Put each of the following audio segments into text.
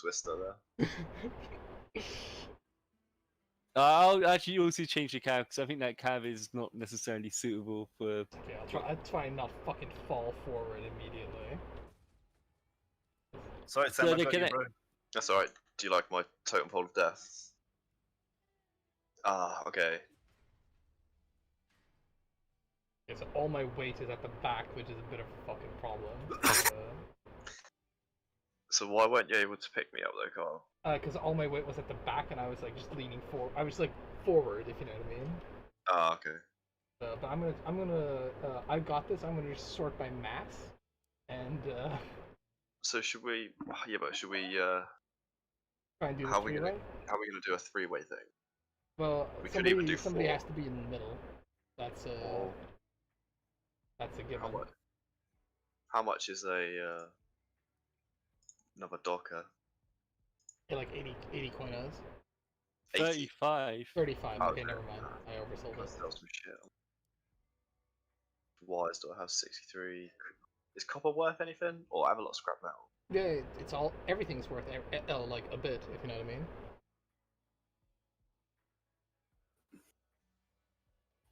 twister there. I'll actually also change the cab because I think that cab is not necessarily suitable for. Okay, I'll try and not fucking fall forward immediately. Sorry, Sam, I got you, bro. That's alright. Do you like my totem pole of death? Ah, okay. Okay, so all my weight is at the back, which is a bit of a fucking problem. So why weren't you able to pick me up though, Carl? Because all my weight was at the back, and I was like just leaning forward. I was like forward, if you know what I mean. Ah, okay. But I got this. I'm gonna just sort by mass, and So should we? Yeah, but should we? try and do the How are we three-way. gonna do a three-way thing? Well, We could even do somebody four. has to be in the middle. That's that's a given. How much is a another docker? Yeah, like 80 coinos. 35. 35. Oh, Okay, never mind. I oversold Let's it. sell some shit. Wires do I have 63? Is copper worth anything? Or I have a lot of scrap metal? Yeah, it's all everything's worth like a bit, if you know what I mean.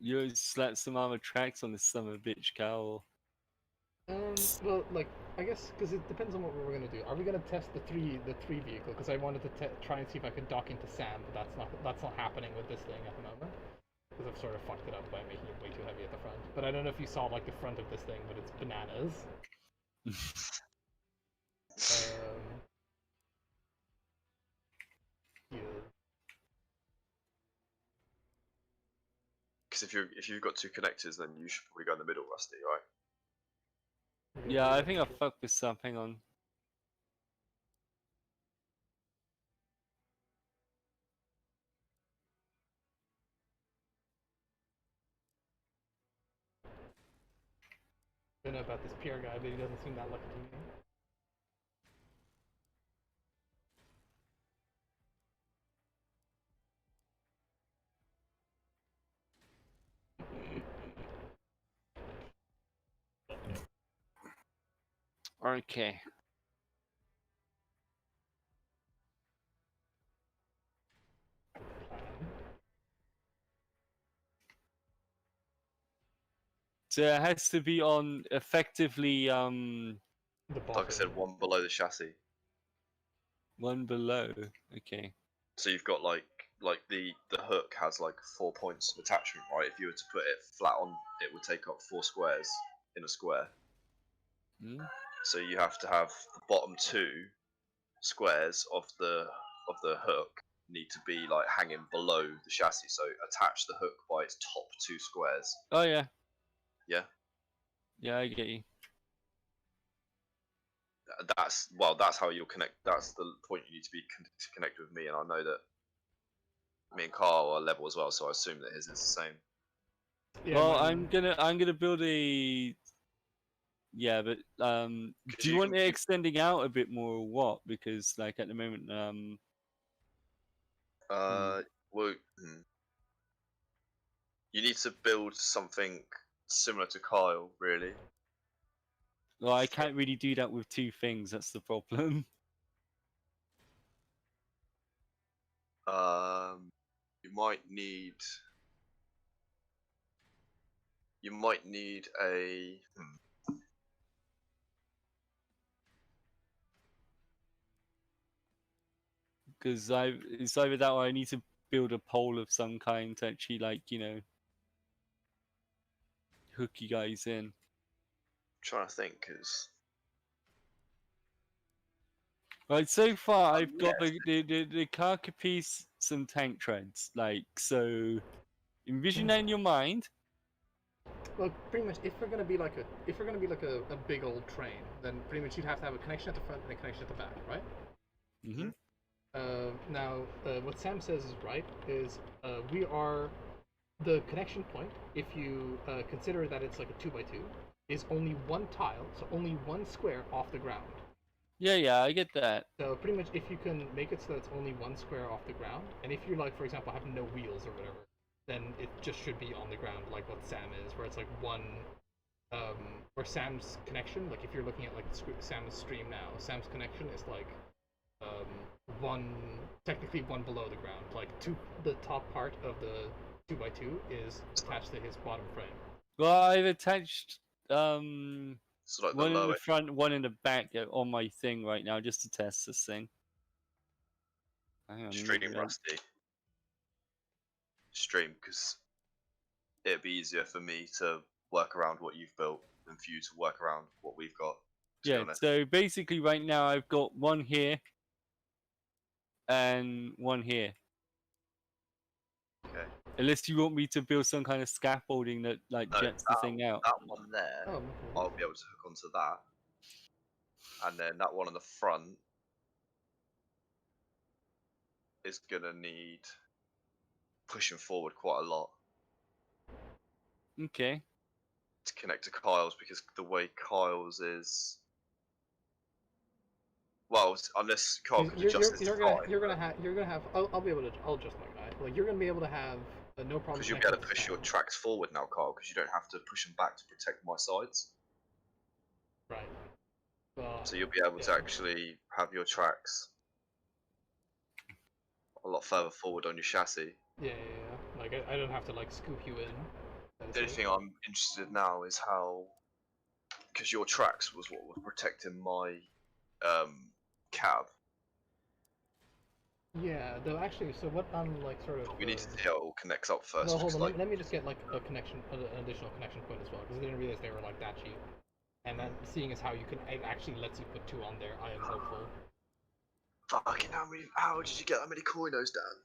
You slap some armor tracks on this son of a bitch, Cal. Well, like I guess because it depends on what we're gonna do. Are we gonna test the three vehicle? Because I wanted to try and see if I could dock into Sam, but that's not happening with this thing at the moment. Because I've sort of fucked it up by making it way too heavy at the front. But I don't know if you saw like the front of this thing, but it's bananas. Yeah. Because if you've got two connectors, then you should probably go in the middle, Rusty, right? Yeah, I think I fucked this up. Hang on. I don't know about this Pierre guy, but he doesn't seem that lucky to me. Okay. So it has to be on effectively The like I said, one below the chassis. one below. Okay. So you've got like the hook has like 4 points of attachment, right? If you were to put it flat on, it would take up 4 squares in a square. Hmm? So you have to have the bottom 2 squares of the hook need to be like hanging below the chassis. So attach the hook by its top 2 squares. Oh yeah. Yeah. Yeah, I get you. That's how you'll connect. That's the point you need to be to connect with me, and I know that me and Carl are level as well, so I assume that his is the same. Yeah, well, I'm gonna build a. Yeah, but do you want it extending out a bit more or what? Because like at the moment, well, you need to build something similar to Kyle, really. well, I can't really do that with 2 things. That's the problem. You might need. You might need a. Because it's either that or I need to build a pole of some kind to actually, like, you know, hook you guys in. I'm trying to think, because. Right, so far I've got the car capiche, some tank treads. Like, so envision that in your mind. Well, pretty much, if we're gonna be like a big old train, then pretty much you'd have to have a connection at the front and a connection at the back, right? Mm-hmm. Now, what Sam says is right. Is we are the connection point. If you consider that it's like a 2x2, is only one tile, so only one square off the ground. Yeah, I get that. So pretty much, if you can make it so that it's only one square off the ground, and if you like, for example, have no wheels or whatever, then it just should be on the ground, like what Sam is, where it's like one, or Sam's connection. Like if you're looking at like Sam's stream now, Sam's connection is like technically one below the ground. Like the top part of the 2x2 is attached to his bottom frame. Well, I've attached So like the one in the lowest. front, one in the back on my thing right now, just to test this thing. Hang on, Stream maybe I- Rusty. Stream, because it'd be easier for me to work around what you've built than for you to work around what we've got. To be Yeah, honest. so basically right now I've got one here and one here. Okay. Unless you want me to build some kind of scaffolding that like No, jets the thing out. That one there, Oh, okay. I'll be able to hook onto that, and then that one on the front is gonna need pushing forward quite a lot Okay. to connect to Kyle's, because the way Kyle's is, well, unless Kyle could adjust this You're time, gonna have. I'll be able to. I'll adjust my guy. Like you're gonna be able to have no problem. because you'll be able to connecting push your sound. tracks forward now, Kyle, because you don't have to push them back to protect my sides. Right. So you'll be able to actually have your tracks a lot further forward on your chassis. Yeah. Like I don't have to like scoop you in. The only thing I'm interested in now is how, because your tracks was what was protecting my cab. Yeah, though actually, so what I'm like sort of. But we need to see how it all connects up first. Well, hold on. Like, Let me just get like a connection, an additional connection point as well, because I didn't realize they were like that cheap. And then seeing as how you can, it actually lets you put two on there. I am hopeful. fucking how did you get that many coinos down?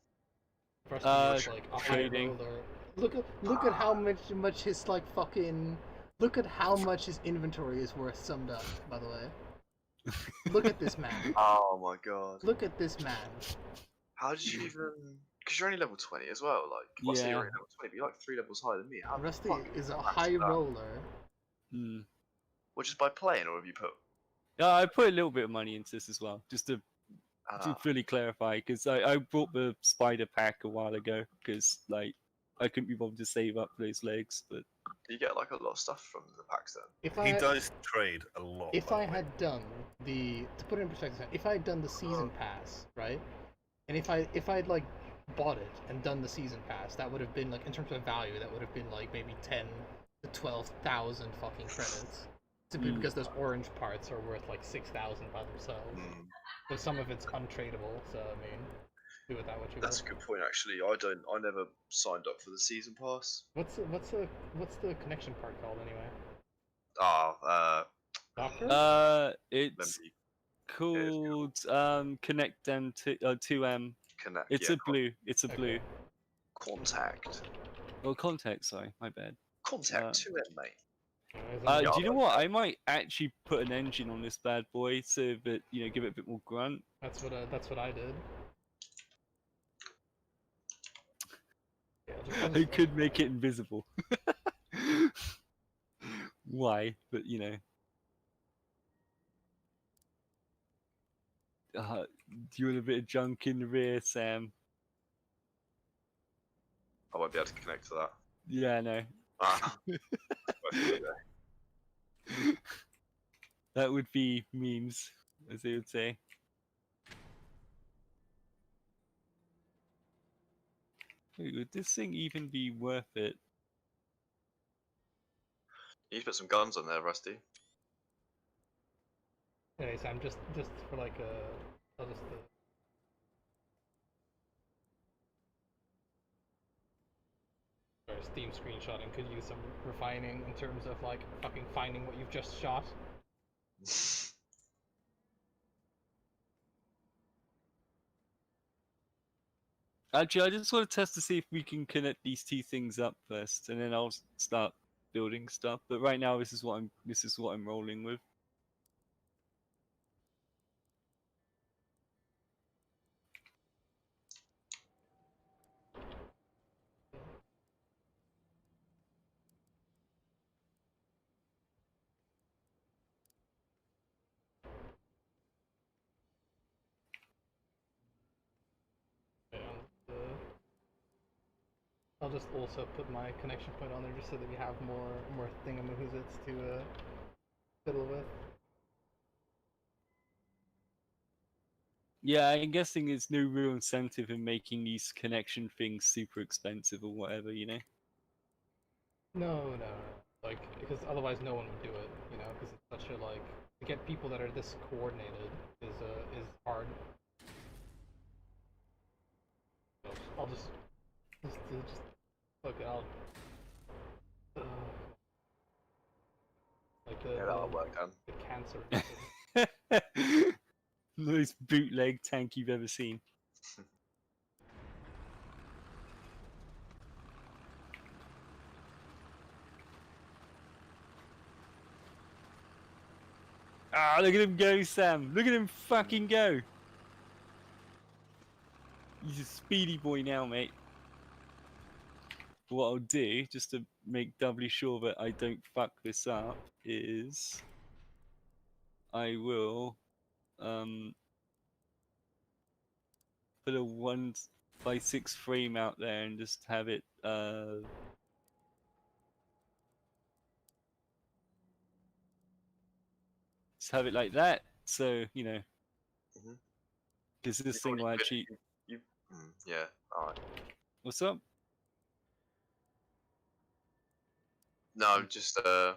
First of all, like a high trading. roller. Look at how much his like fucking. Look at how much his inventory is worth summed up. By the way, look at this man. Oh my god. Look at this man. How did you even? Because you're only level 20 as well. Like, I say you're Yeah. only level 20, but you're like 3 levels higher than me. How the Rusty fuck is a you high max that? roller. Hmm. Well, just by playing, or have you put? Yeah, I put a little bit of money into this as well, just to Uh, fully clarify, because I bought the spider pack a while ago, because like I couldn't be bothered to save up those legs, but do you get like a lot of stuff from the packs then? If He I does trade a lot. if by I the way. had done to put it in perspective, if I had done the season pass, right, and if I'd like bought it and done the season pass, that would have been like in terms of value, that would have been like maybe 10 to 12,000 fucking credits. Simply Mm. because those orange parts are worth like 6,000 by themselves. Mm, So some of it's untradeable. So I mean, do with that what you that's a will. good point, actually. I never signed up for the season pass. What's the connection part called anyway? Doctor? it's Maybe called Connect M2M. connect. It's Yeah, a blue. It's a Okay. blue. contact. Oh, contact. Sorry, my bad. Contact 2M, mate. Yeah, Do you know what? I might actually put an engine on this bad boy, so that give it a bit more grunt. that's what I did. Yeah, I could make it invisible. Why? But do you want a bit of junk in the rear, Sam? I won't be able to connect to that. Yeah, I know. Ah. That would be memes, as they would say. Hey, would this thing even be worth it? You need to put some guns on there, Rusty. Anyway, Sam, just for like I'll just. Or Steam screenshotting could use some refining in terms of like fucking finding what you've just shot. Actually, I just want to test to see if we can connect these two things up first, and then I'll start building stuff. But right now, this is what I'm rolling with. And I'll just also put my connection point on there just so that we have more thingamahoozits to fiddle with. Yeah, I'm guessing there's no real incentive in making these connection things super expensive or whatever, you know? No. Like, because otherwise no one would do it, you know, because it's such a, like, to get people that are this coordinated is hard. So I'll just look, like Yeah, that'll work then. the cancer. Most bootleg tank you've ever seen. Ah, look at him go, Sam. Look at him fucking go. He's a speedy boy now, mate. What I'll do, just to make doubly sure that I don't fuck this up, is I will put a 1x6 frame out there and just have it like that. So, you know, Mhm. because this You've thing will already actually. yeah. All right. What's up? No, I'm just I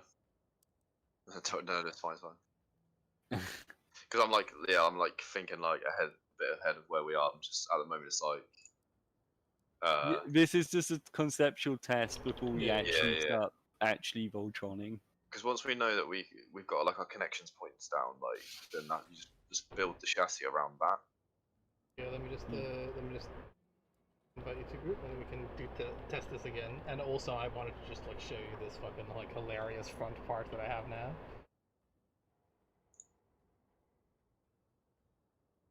don't know. That's fine. It's fine. Because I'm like thinking like a bit ahead of where we are. I'm just at the moment. It's like This is just a conceptual test before we Yeah, actually yeah. start actually Voltroning. Because once we know that we've got like our connections points down, like then that you just build the chassis around that. Yeah, let me just invite you to group, and then we can test this again. And also, I wanted to just like show you this fucking like hilarious front part that I have now.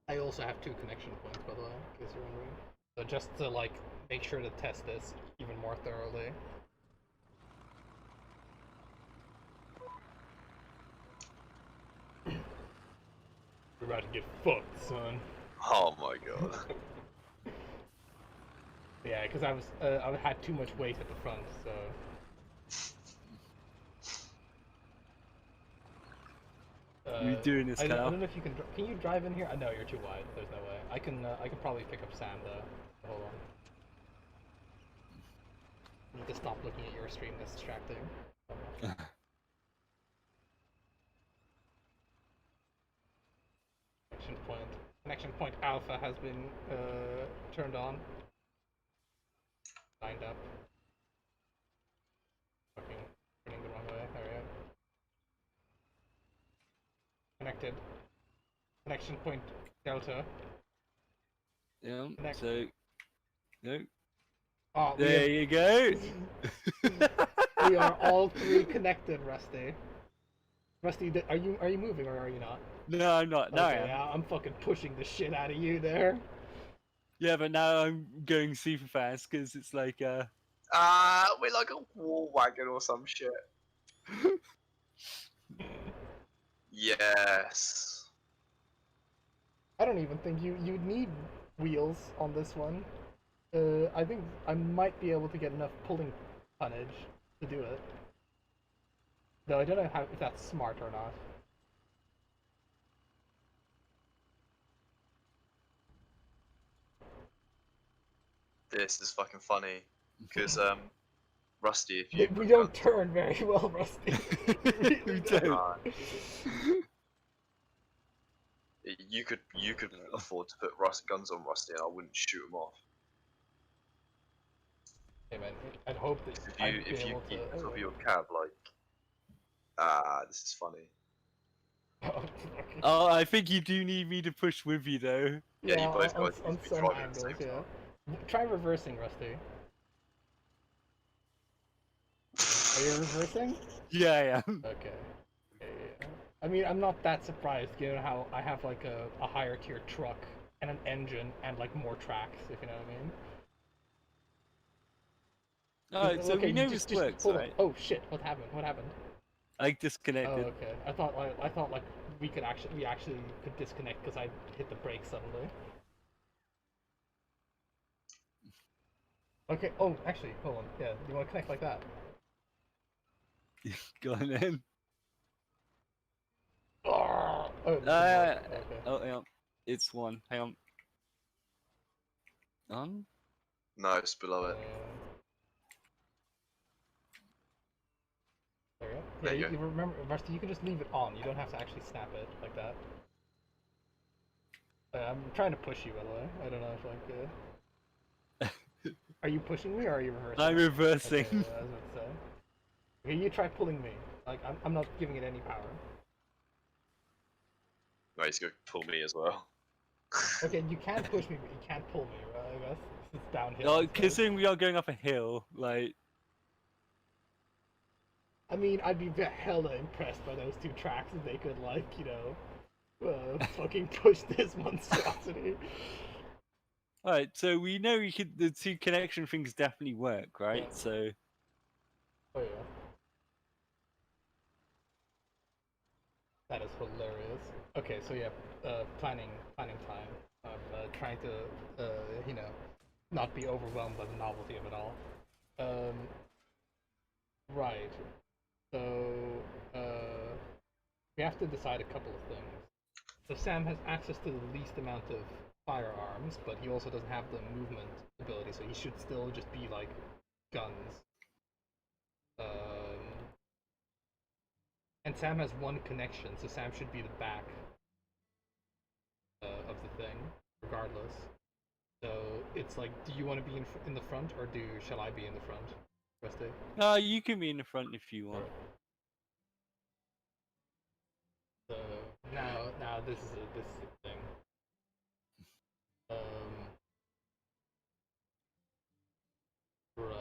I also have 2 connection points, by the way, in case you're wondering. So just to like make sure to test this even more thoroughly. We're about to get fucked, son. Oh my god. Yeah, because I had too much weight at the front, so. We're doing this, I Cal. don't know if you can. Can you drive in here? I know you're too wide. There's no way. I can probably pick up Sam though. Hold on. I need to stop looking at your stream. That's distracting. Connection point. Connection point alpha has been turned on. Lined up. Fucking turning the wrong way. There we go. Connected. Connection point delta. Yeah. Connect. So, no. Oh, There you go. we are all 3 connected, Rusty. Rusty, are you moving or are you not? No, I'm not. No, I Okay, am. yeah, I'm fucking pushing the shit out of you there. Yeah, but now I'm going super fast because it's like We're like a war wagon or some shit. Yes. I don't even think you need wheels on this one. I think I might be able to get enough pulling tonnage to do it. Though I don't know if that's smart or not. This is fucking funny. Because Rusty, if you We don't turn very well, Rusty. we don't. You could afford to put guns on Rusty, and I wouldn't shoot him off. Hey man, I'd hope that If you keep the top of your cab, like, this is funny. Oh, I think you do need me to push with you though. Yeah, you both on guys need to be some driving at angles, the same yeah. time. Try reversing, Rusty. Are you reversing? Yeah, I am. Okay. Yeah. I mean, I'm not that surprised given how I have like a higher tier truck and an engine and like more tracks, if you know what I mean. Alright, so okay, we know this works, hold on. right? Oh shit! What happened? What happened? I Oh, disconnected. okay. I thought like we actually could disconnect because I hit the brake suddenly. Okay. Oh, actually, hold on. Yeah, you want to connect like that? Go on then. Oh, Oh, yeah. It's 1. Hang on. On? No, it's below it. There you go. There Yeah, you you go. remember, Rusty, you can just leave it on. You don't have to actually snap it like that. I'm trying to push you, by the way. I don't know if are you pushing me or are you reversing? I'm reversing. Okay, yeah, I was about to say. Okay, you try pulling me. Like I'm not giving it any power. No, he's gonna pull me as well. Okay, you can push me, but you can't pull me, right? I guess it's downhill. Oh, instead. considering we are going up a hill, like. I mean, I'd be hella impressed by those 2 tracks if they could, like, fucking push this monstrosity. Alright, so we know the 2 connection things definitely work, right? Yeah. So. Oh yeah. That is hilarious. Okay, so yeah, planning time. I'm trying to, not be overwhelmed by the novelty of it all. Right. So, we have to decide a couple of things. So Sam has access to the least amount of firearms, but he also doesn't have the movement ability, so he should still just be like guns. And Sam has 1 connection, so Sam should be the back of the thing, regardless. So it's like, do you want to be in the front, or shall I be in the front? Rusty? You can be in the front if you want. So now this is a thing. Right.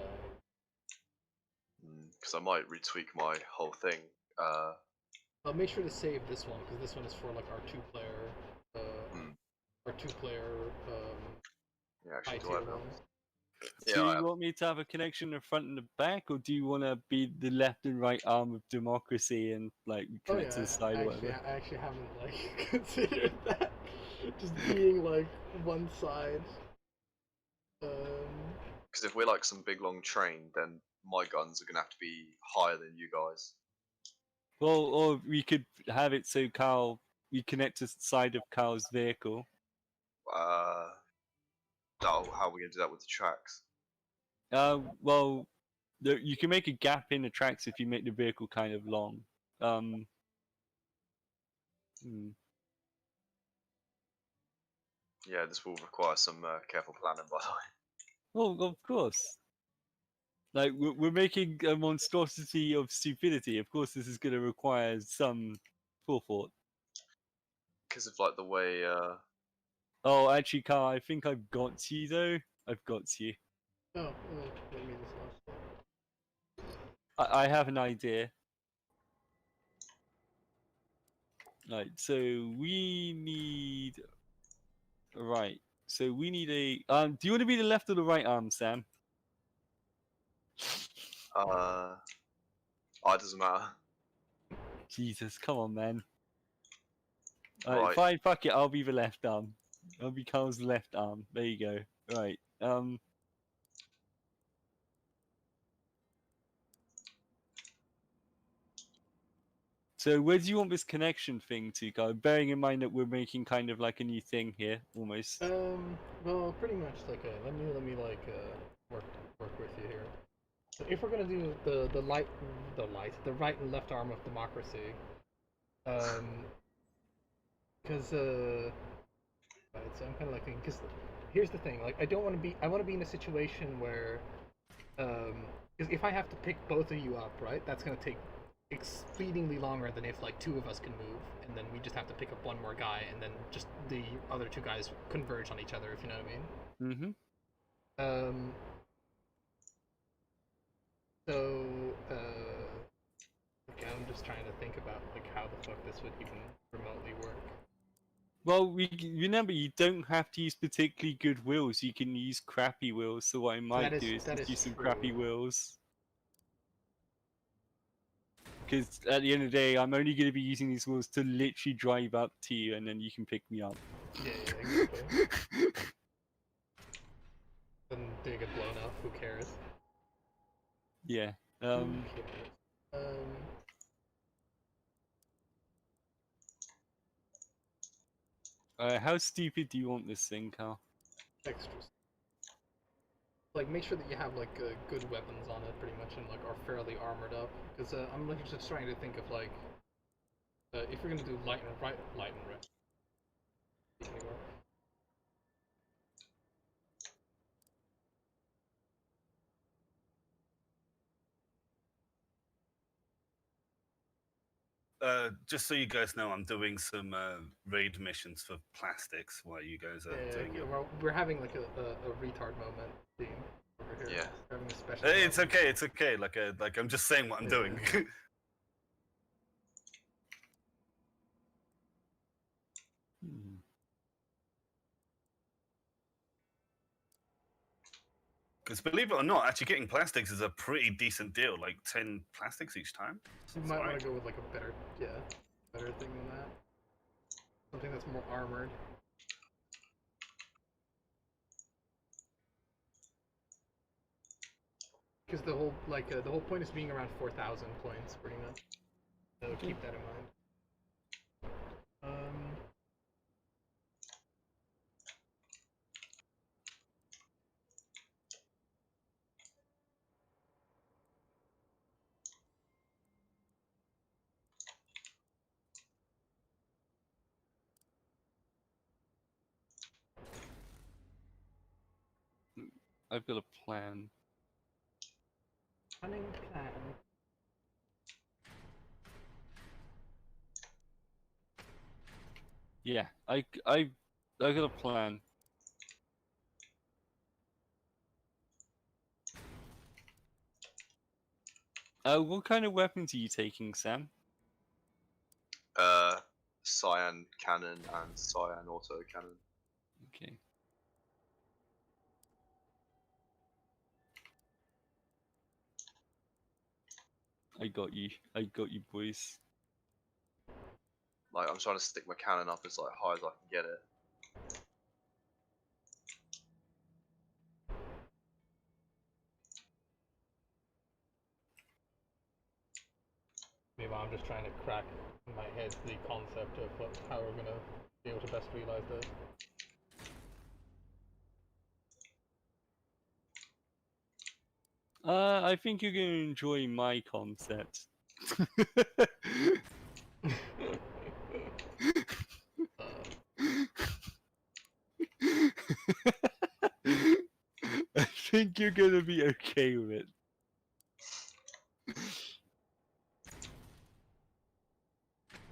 Because I might retweak my whole thing. I'll make sure to save this one because this one is for like our 2-player, our 2-player. Yeah, actually, do IT I have one. Yeah, Do I you have. want me to have a connection in the front and the back, or do you want to be the left and right arm of democracy and like connect to the side or whatever? I actually haven't like considered that. Just being like one side. Because if we're like some big long train, then my guns are gonna have to be higher than you guys. Well, or we could have it so we connect to the side of Carl's vehicle. How are we gonna do that with the tracks? Well, you can make a gap in the tracks if you make the vehicle kind of long. Yeah, this will require some careful planning, by the way. Well, of course. Like we're making a monstrosity of stupidity. Of course, this is going to require some forethought. Because of like the way. Oh, actually, Carl, I think I've got you though. I've got you. Oh, let me this last. I have an idea. Right, so we need. Right, so we need a. Do you want to be the left or the right arm, Sam? It doesn't matter. Jesus, come on, man. Right. Fine, fuck it. I'll be the left arm. I'll be Carl's left arm. There you go. Right. So where do you want this connection thing to go? Bearing in mind that we're making kind of like a new thing here, almost. Well, pretty much like let me like work with you here. So if we're gonna do the right and left arm of democracy, because right, so I'm kind of like thinking, because here's the thing, like I want to be in a situation where, because if I have to pick both of you up, right, that's gonna take exceedingly longer than if like 2 of us can move, and then we just have to pick up 1 more guy, and then just the other 2 guys converge on each other, if you know what I mean. So okay, I'm just trying to think about like how the fuck this would even remotely work. Well, remember you don't have to use particularly good wheels. You can use crappy wheels. So what I might do is just use some crappy wheels. Because at the end of the day, I'm only going to be using these wheels to literally drive up to you, and then you can pick me up. Yeah, exactly. Then they get blown up. Who cares? Yeah. How stupid do you want this thing, Carl? Extras. Like, make sure that you have like good weapons on it, pretty much, and like are fairly armored up. Because I'm like just trying to think of like, if you're gonna do light and red. Anywhere. Just so you guys know, I'm doing some raid missions for plastics while you guys are doing it. Well, we're having like a retard moment theme over here. Yeah. We're having a special. It's moment. okay. It's okay. Like I'm just saying what I'm doing. Hmm. Because believe it or not, actually getting plastics is a pretty decent deal. Like 10 plastics each time. You might want to go with like a better thing than that. Something that's more armored. Because the whole point is being around 4,000 points, pretty much. So keep that in mind. I've got a plan. Cunning plan. Yeah, I got a plan. What kind of weapons are you taking, Sam? Cyan cannon and cyan auto cannon. Okay. I got you, boys. Like I'm trying to stick my cannon up as like high as I can get it. Meanwhile, I'm just trying to crack in my head the concept of how we're gonna be able to best realize this. I think you're gonna enjoy my concept. I think you're gonna be okay with it.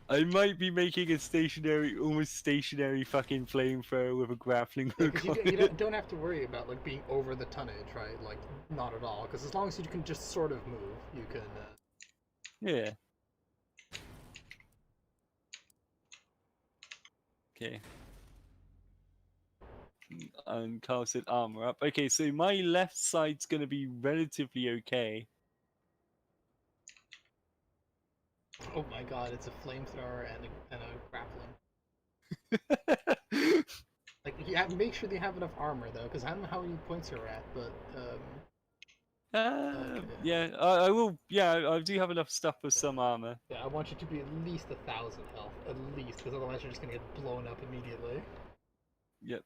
I might be making a almost stationary fucking flamethrower with a grappling hook on You it. don't have to worry about like being over the tonnage, right? Like not at all, because as long as you can just sort of move, you can. Yeah. Okay. And Carl said armor up. Okay, so my left side's gonna be relatively okay. Oh my god, it's a flamethrower and a grappling. Like, yeah, make sure they have enough armor though, because I don't know how many points you're at, but okay. Yeah, I will. Yeah, I do have enough stuff for some armor. Yeah, I want you to be at least 1,000 health, at least, because otherwise you're just gonna get blown up immediately. Yep.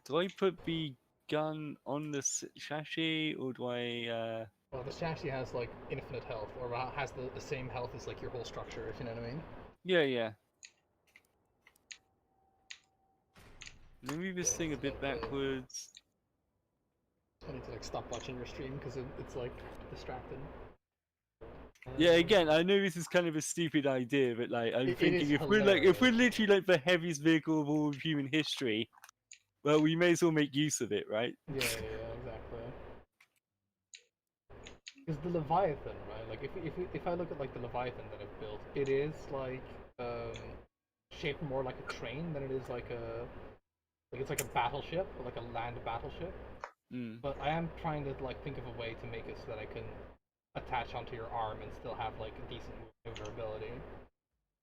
Do I put the gun on the chassis, or do I? Well, the chassis has like infinite health, or has the same health as like your whole structure, if you know what I mean. Yeah. Let me move this thing a bit backwards. I need to like stop watching your stream because it's like distracting. Yeah, again, I know this is kind of a stupid idea, but like I'm thinking if we're hilarious. literally like the heaviest vehicle of all of human history, well, we may as well make use of it, right? Yeah, exactly. Because the Leviathan, right? Like if I look at like the Leviathan that I've built, it is like shaped more like a train than it is like it's like a battleship, or like a land battleship. Mm. But I am trying to like think of a way to make it so that I can attach onto your arm and still have like a decent maneuverability.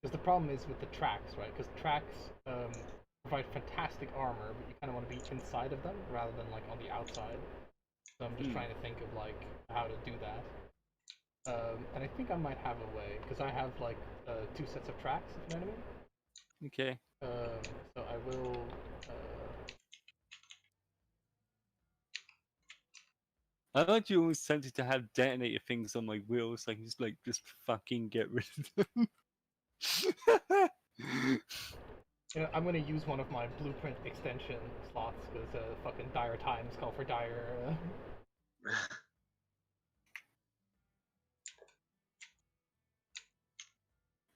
Because the problem is with the tracks, right? Because tracks provide fantastic armor, but you kind of want to be inside of them rather than like on the outside. So I'm just trying to think of like how to do that. And I think I might have a way because I have like 2 sets of tracks. If you know what I mean. Okay. So I will. I'm actually always tempted to have detonator things on my wheels, so I can just fucking get rid of them. You know, I'm gonna use one of my blueprint extension slots because fucking dire times call for dire.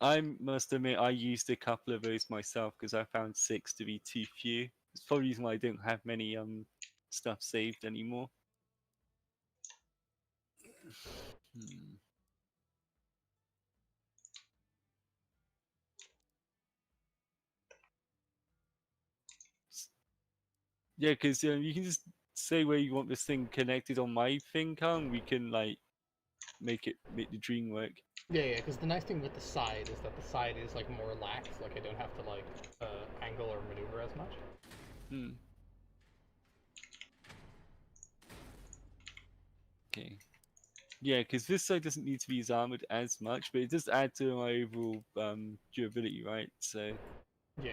I must admit, I used a couple of those myself because I found 6 to be too few. It's probably the reason why I don't have many stuff saved anymore. Hmm. Yeah, because you can just say where you want this thing connected on my thing, Kang. We can like make the dream work. Yeah, because the nice thing with the side is that the side is like more lax. Like I don't have to like angle or maneuver as much. Hmm. Okay. Yeah, because this side doesn't need to be as armored as much, but it does add to my overall durability, right? So. Yeah.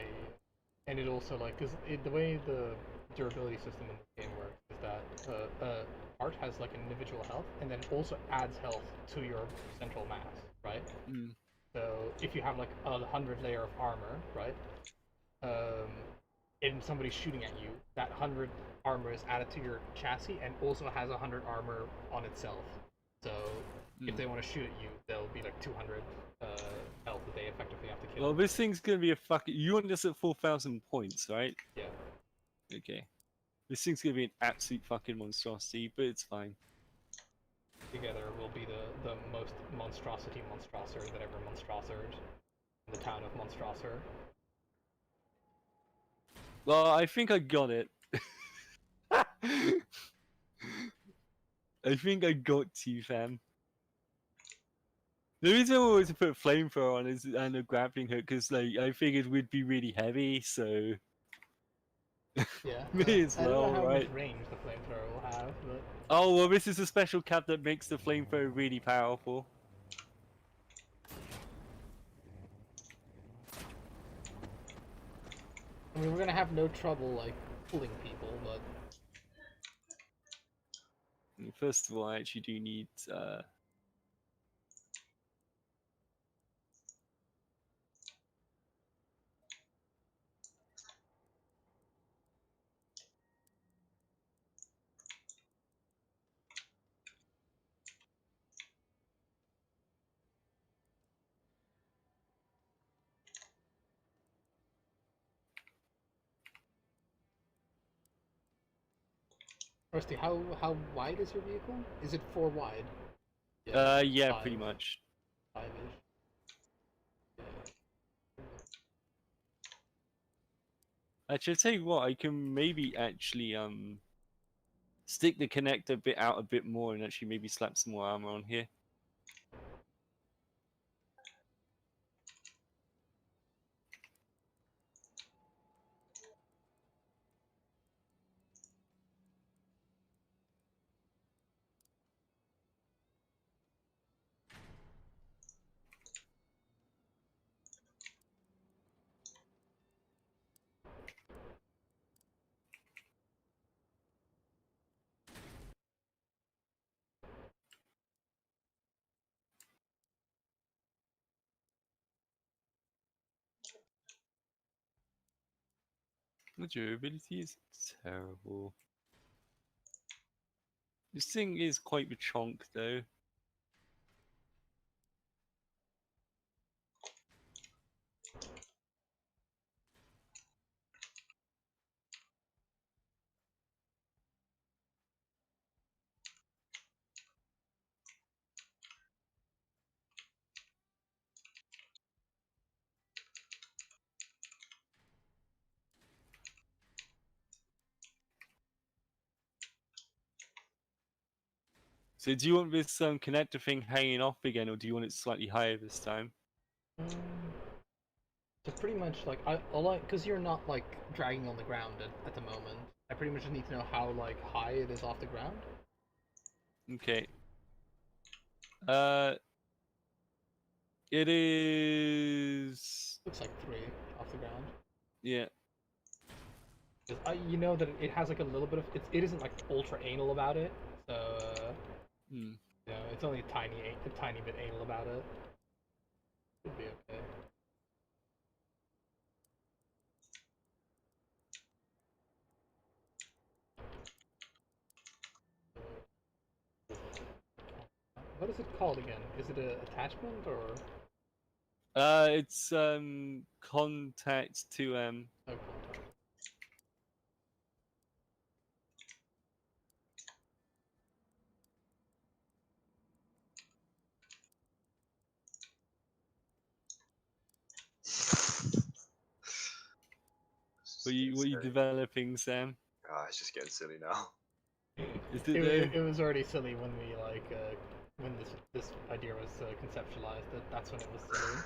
And it also like because the way the durability system in the game works is that art has like an individual health, and then also adds health to your central mass, right? Mm. So if you have like 100 layer of armor, right? And somebody's shooting at you, that 100 armor is added to your chassis and also has 100 armor on itself. So if they want to shoot at you, there'll be like 200 health that they effectively have to kill. Well, this thing's gonna be a fucking. You want this at 4,000 points, right? Yeah. Okay. This thing's gonna be an absolute fucking monstrosity, but it's fine. Together will be the most monstrosity monstrosser that ever monstrossered in the town of Monstrosser. Well, I think I got it. I think I got you, fam. The reason I wanted to put a flamethrower on is and a grappling hook because like I figured we'd be really heavy, so Yeah. may as I don't know well, how right? much range the flamethrower will have, but Oh well, this is a special cap that makes the flamethrower really powerful. I mean we're gonna have no trouble like pulling people, but First of all, I actually do need Rusty, how wide is your vehicle? Is it 4 wide? yeah, five. pretty much. 5-ish. Actually, I'll tell you what, I can maybe actually stick the connector bit out a bit more and actually maybe slap some more armor on here. The durability is terrible. This thing is quite the chonk though. So do you want this connector thing hanging off again, or do you want it slightly higher this time? So pretty much like because you're not like dragging on the ground at the moment. I pretty much just need to know how like high it is off the ground. Okay. It is. Looks like 3 off the ground. Yeah. You know that it has like a little bit of it isn't like ultra anal about it, so Hmm. you know, it's only a tiny bit anal about it. Should be okay. What is it called again? Is it a attachment or? It's contact 2M. Oh, contact. What are you developing, Sam? Ah, it's just getting silly now. Is it there? It was already silly when we when this idea was conceptualized. That's when it was silly.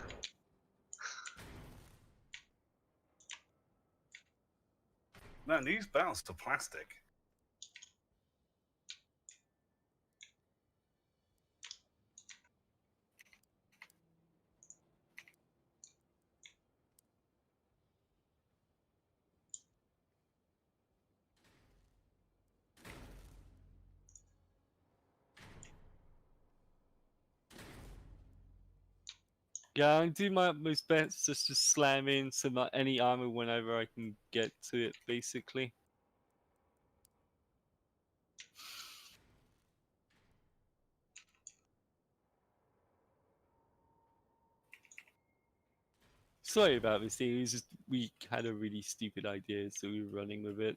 Man, these bounced to plastic. Yeah, I do my utmost best just to slam in some any armor whenever I can get to it, basically. Sorry about this thing. It was just we had a really stupid idea, so we were running with it.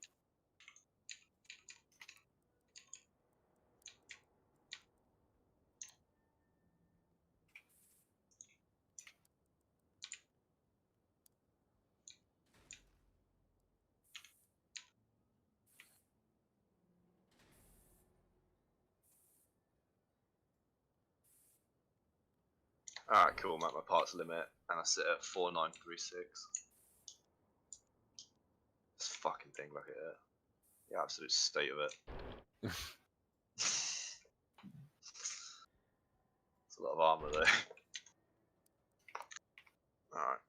Alright, cool. I'm at my parts limit, and I sit at 4936. This fucking thing, look at it. The absolute state of it. It's a lot of armor though. Alright.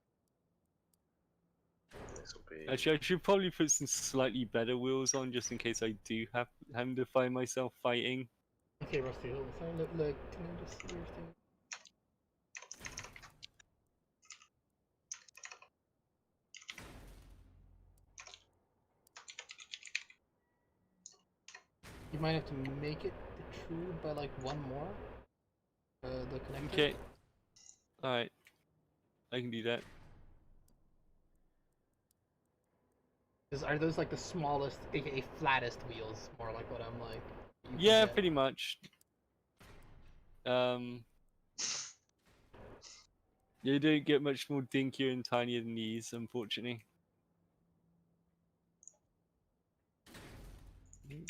This will be. Actually, I should probably put some slightly better wheels on just in case I do have to find myself fighting. Okay, Rusty, hold on. Look, can I just see your thing? You might have to make it protrude by like one more. The connector. Okay. Alright. I can do that. Are those like the smallest, aka flattest wheels? More like what I'm like. you can Yeah, get? pretty much. You don't get much more dinkier and tinier than these, unfortunately.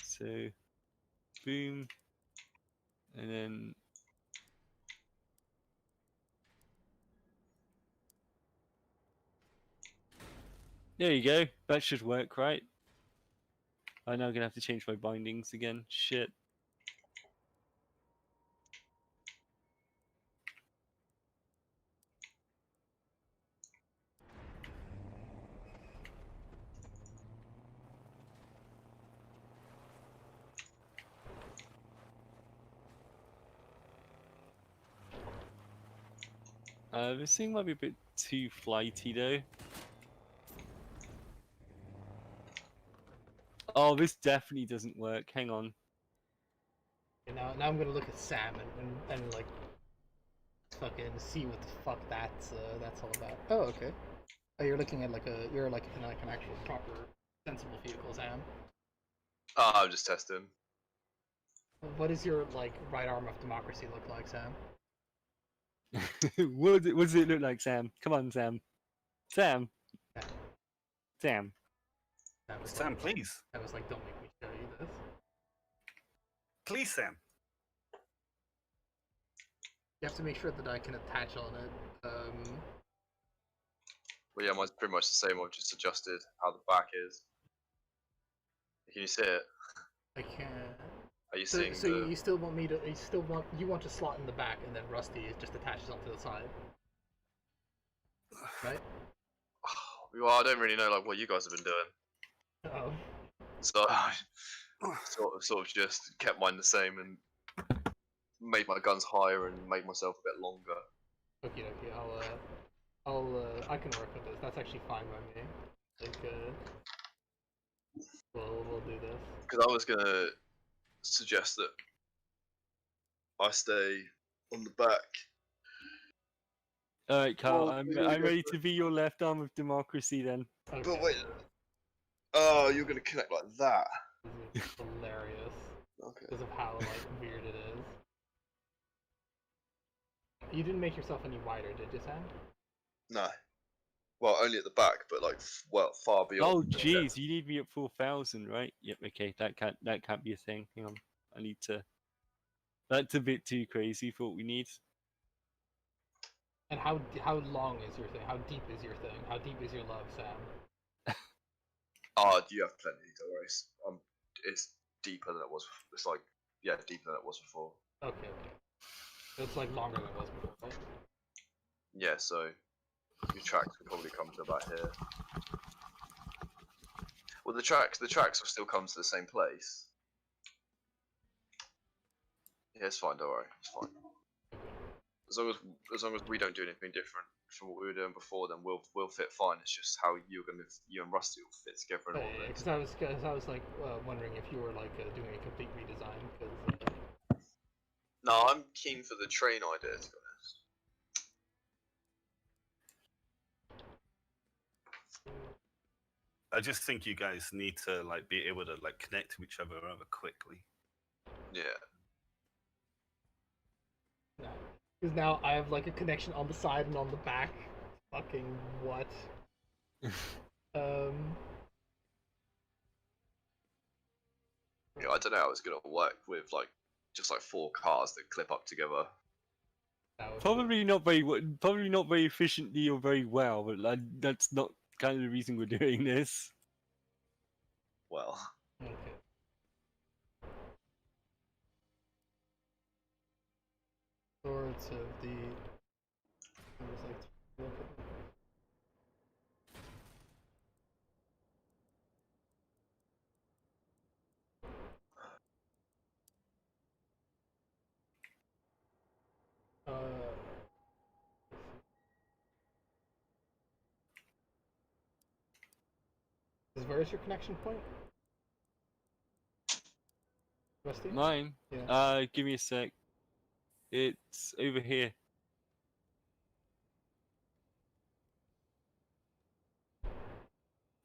So, boom, and then there you go. That should work, right? I'm now gonna have to change my bindings again. Shit. This thing might be a bit too flighty though. Oh, this definitely doesn't work. Hang on. Okay, now I'm gonna look at Sam and like fucking see what the fuck that's all about. Oh, okay. Oh, you're looking at like you're like in like an actual proper sensible vehicle, Sam. Oh, I'm just testing. What does your like right arm of democracy look like, Sam? What does it look like, Sam? Come on, Sam. Sam. Sam. That was Sam, like, please. That was like, don't make me show you this. Please, Sam. You have to make sure that I can attach on it. Well, yeah, mine's pretty much the same. I've just adjusted how the back is. Can you see it? I can't. Are you So, seeing so the? you still want me to? You want to slot in the back, and then Rusty just attaches onto the side, right? Well, I don't really know like what you guys have been doing, Oh, so I sort of just kept mine the same and made my guns higher and made myself a bit longer. okay. I can work with this. That's actually fine by me. Like, we'll do this. Because I was gonna suggest that I stay on the back. Alright, Carl, Well, I'm we're gonna go ready for to be your left arm of democracy then. Okay. But wait. Oh, you're gonna connect like that. This is hilarious Okay. because of how like weird it is. You didn't make yourself any wider, did you, Sam? No. Well, only at the back, but like far beyond. Oh the jeez, you need me at 4,000, right? Yep, okay, that can't be a thing. Hang on. I need to. That's a bit too crazy for what we need. And how long is your thing? How deep is your thing? How deep is your love, Sam? Oh, you have plenty. Don't worry. It's deeper than it was. It's like deeper than it was before. Okay. It's like longer than it was before, right? Yeah, so your tracks will probably come to about here. Well, the tracks will still come to the same place. Yeah, it's fine. Don't worry. It's fine. As long as we don't do anything different from what we were doing before, then we'll fit fine. It's just how you and Rusty will fit together and all Yeah, this. because I was like wondering if you were like doing a complete redesign. Because No, I'm keen for the train idea, to be honest. I just think you guys need to like be able to like connect to each other rather quickly. Yeah. because now I have like a connection on the side and on the back. Fucking what? Yeah, I don't know how it's gonna work with like just like 4 cars that clip up together. That would be- Probably not very efficiently or very well, but that's not kind of the reason we're doing this. Well, Okay. Swords of the. I was like, look at where's your connection point? Rusty? Mine? Yeah. Give me a sec. It's over here.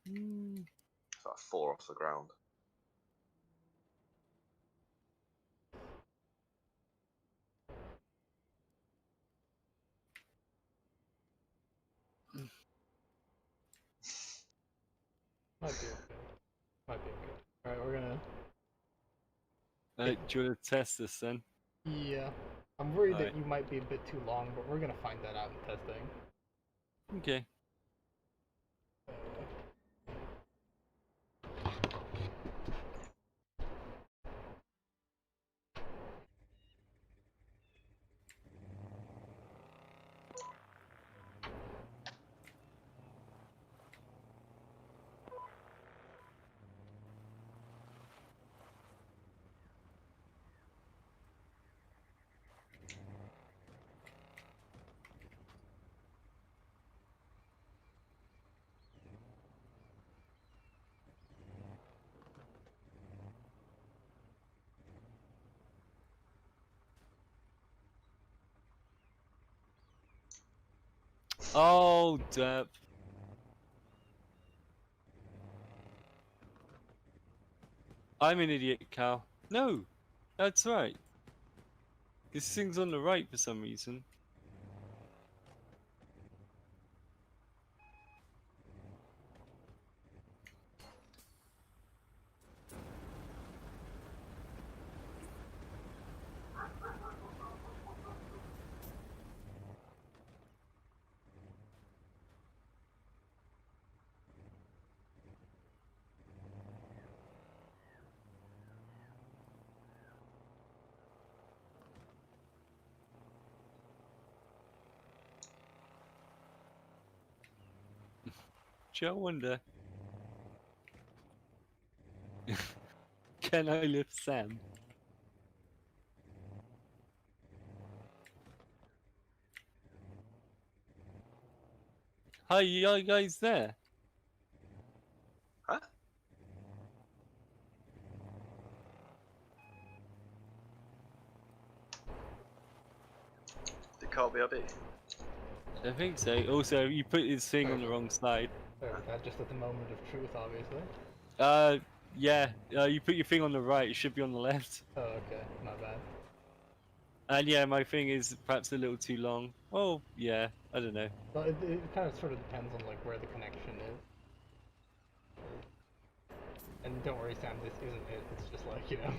it's like 4 off the ground. Might be okay. Might be okay. Alright, we're gonna. Do you want to test this then? Yeah. I'm worried that Alright. you might be a bit too long, but we're gonna find that out in testing. Okay. Oh, Dep. I'm an idiot, Cal. No, that's right. This thing's on the right for some reason. future? I wonder. Can I lift Sam? Hi, you guys there? Huh? Did Carl BRB? I think so. Also, you put his thing on the wrong side. Sorry about that, just at the moment of truth, obviously. Yeah. You put your thing on the right. It should be on the left. Oh, okay, my bad. And yeah, my thing is perhaps a little too long. Oh, yeah. I don't know. Well, it kind of sort of depends on like where the connection is. And don't worry, Sam, this isn't it. It's just like, you know,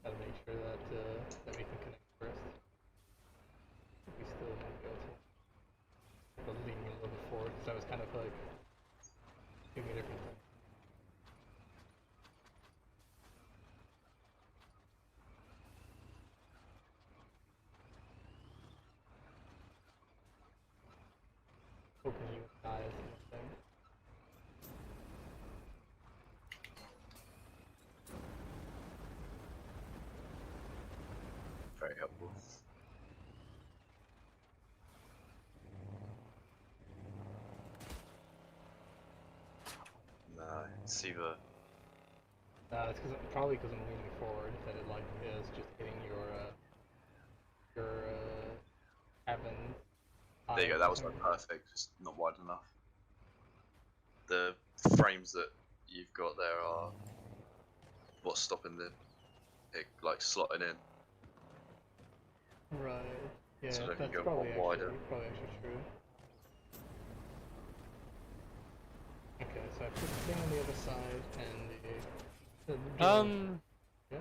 gotta make sure that that we can connect first. We still might be able to lean me a little bit forward because I was kind of like doing a different thing. Hoping you die or something. Very helpful. No, it's either. It's probably because I'm leaning forward that it like is just hitting your cabin. There you go, that was like perfect, just not wide enough. The frames that you've got there are what's stopping the it like slotting in. Right. Yeah, So if you that's go probably one wider. probably actually true. Okay, so I put the thing on the other side and the yeah.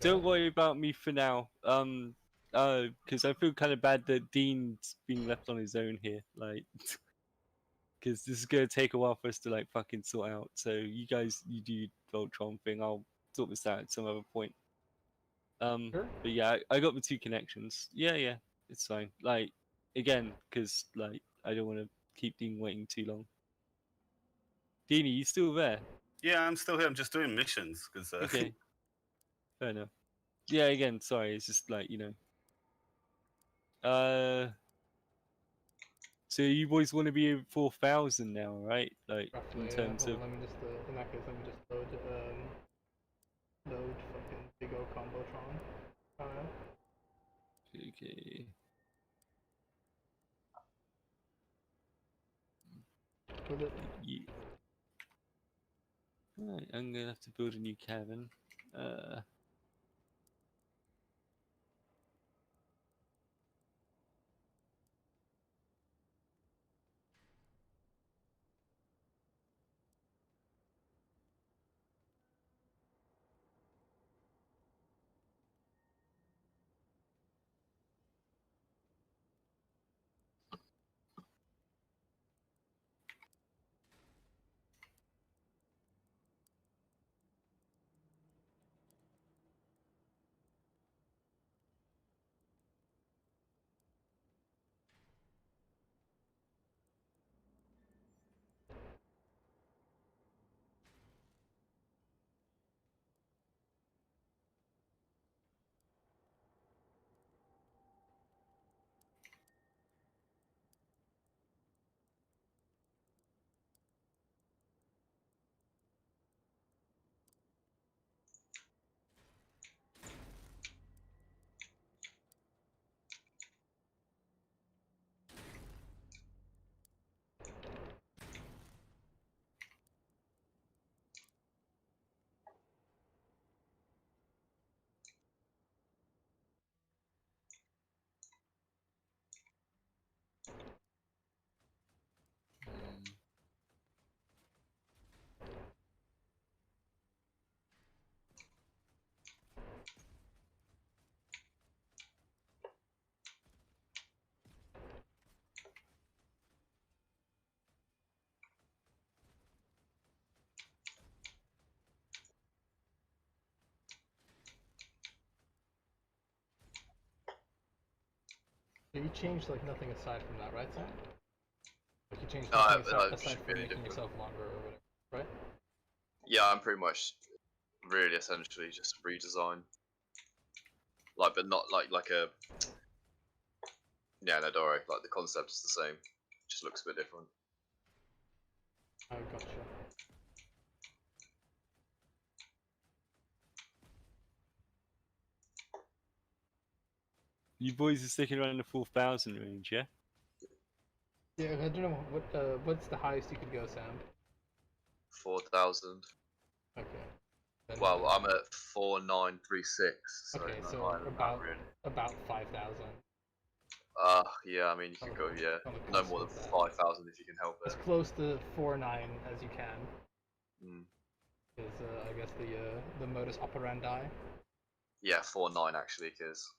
Don't worry about me for now. Because I feel kind of bad that Dean's being left on his own here. Like, because this is gonna take a while for us to like fucking sort out. So you guys, you do the Voltron thing. I'll sort this out at some other point. Sure. But yeah, I got the two connections. Yeah, it's fine. Like, again, because like I don't want to keep Dean waiting too long. Deanie, you still there? Yeah, I'm still here. I'm just doing missions because. Okay. Fair enough. Yeah, again, sorry. It's just like, you know. So you boys want to be at 4,000 now, right? Like, Roughly, in yeah. terms Hold of. on, let me just in that case, let me just load fucking big O combotron. Okay. With it. Yeah. Right, I'm gonna have to build a new cabin. Yeah, you changed like nothing aside from that, right, Sam? change No, nothing no, aside, it should be from any making different. yourself longer or whatever, right? Yeah, I'm pretty much really essentially just redesign. Like, but not like a. Yeah, no, don't worry. Like the concept is the same, just looks a bit different. Oh, gotcha. You boys are sticking around the 4,000 range, yeah? Yeah, I don't know what's the highest you could go, Sam. 4,000. Okay. Then, Well, I'm at 4,936. So okay, not so higher than that, really. about 5,000. Yeah. I mean, you can go. Yeah, On the no cusp more than of that. 5,000 if you can help As it. close to 4.9 as you can Mm. is, I guess, the modus operandi. Yeah, 4,9 actually, because